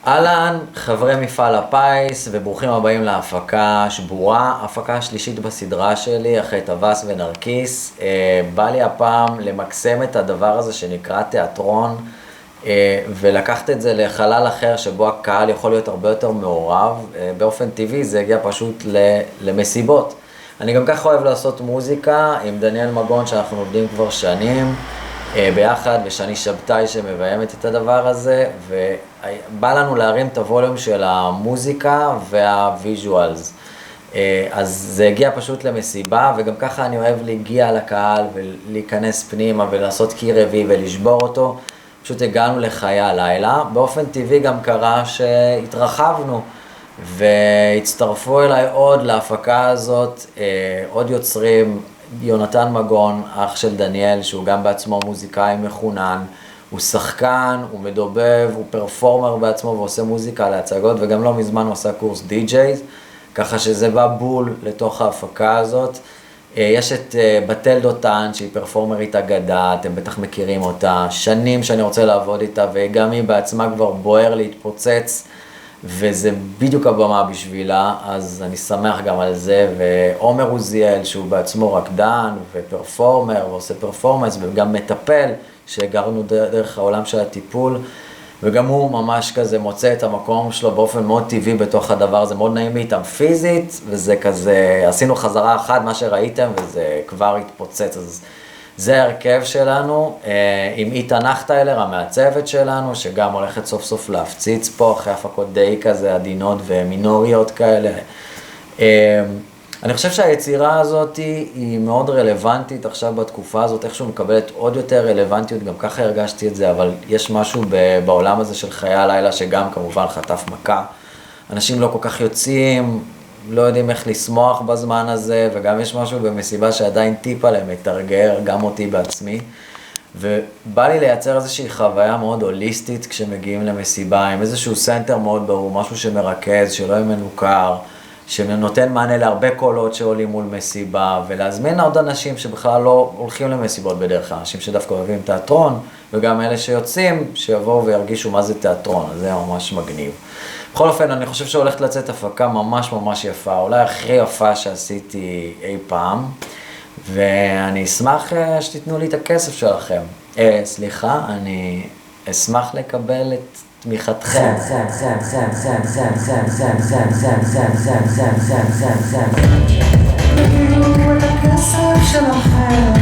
אהלן, חברי מפעל הפיס, וברוכים הבאים להפקה שבורה, הפקה השלישית בסדרה שלי, אחרי טווס ונרקיס. בא לי הפעם למקסם את הדבר הזה שנקרא תיאטרון, ולקחת את זה לחלל אחר שבו הקהל יכול להיות הרבה יותר מעורב. באופן טבעי זה הגיע פשוט למסיבות. אני גם ככה אוהב לעשות מוזיקה עם דניאל מגון שאנחנו עובדים כבר שנים ביחד, ושני שבתאי שמביימת את הדבר הזה, ובא לנו להרים את הווליום של המוזיקה והוויז'ואלס. אז זה הגיע פשוט למסיבה, וגם ככה אני אוהב להגיע לקהל ולהיכנס פנימה ולעשות קיר רביעי ולשבור אותו. פשוט הגענו לחיי הלילה. באופן טבעי גם קרה שהתרחבנו, והצטרפו אליי עוד להפקה הזאת, עוד יוצרים, יונתן מגון, אח של דניאל, שהוא גם בעצמו מוזיקאי מחונן, הוא שחקן, הוא מדובב, הוא פרפורמר בעצמו ועושה מוזיקה להצגות, וגם לא מזמן הוא עושה קורס די-ג'ייז, ככה שזה בא בול לתוך ההפקה הזאת. יש את בתל דותן, שהיא פרפורמרית אגדה, אתם בטח מכירים אותה, שנים שאני רוצה לעבוד איתה, וגם היא בעצמה כבר בוער להתפוצץ, וזה בדיוק הבמה בשבילה, אז אני שמח גם על זה. ועומר עוזיאל, שהוא בעצמו רקדן ופרפורמר, ועושה פרפורמנס, וגם מטפל, שהגרנו דרך העולם של הטיפול, וגם הוא ממש כזה מוצא את המקום שלו באופן מאוד טבעי בתוך הדבר הזה, מאוד נעים איתם פיזית, וזה כזה, עשינו חזרה אחת, מה שראיתם, וזה כבר התפוצץ. אז זה ההרכב שלנו, עם איתה נחטיילר, המעצבת שלנו, שגם הולכת סוף סוף להפציץ פה, אחרי הפקות די כזה עדינות ומינוריות כאלה. אני חושב שהיצירה הזאת היא מאוד רלוונטית עכשיו בתקופה הזאת, איכשהו מקבלת עוד יותר רלוונטיות, גם ככה הרגשתי את זה, אבל יש משהו בעולם הזה של חיי הלילה, שגם כמובן חטף מכה. אנשים לא כל כך יוצאים, לא יודעים איך לשמוח בזמן הזה, וגם יש משהו במסיבה שעדיין טיפה להם מתרגר, גם אותי בעצמי. ובא לי לייצר איזושהי חוויה מאוד הוליסטית כשמגיעים למסיבה, עם איזשהו סנטר מאוד ברור, משהו שמרכז, שלא יהיה מנוכר, שנותן מענה להרבה קולות שעולים מול מסיבה, ולהזמין עוד אנשים שבכלל לא הולכים למסיבות בדרך כלל, אנשים שדווקא אוהבים תיאטרון, וגם אלה שיוצאים, שיבואו וירגישו מה זה תיאטרון, אז זה ממש מגניב. בכל אופן, אני חושב שהולכת לצאת הפקה ממש ממש יפה, אולי הכי יפה שעשיתי אי פעם, ואני אשמח שתיתנו לי את הכסף שלכם. סליחה, אני אשמח לקבל את תמיכתכם. תגידו את הכסף שלכם.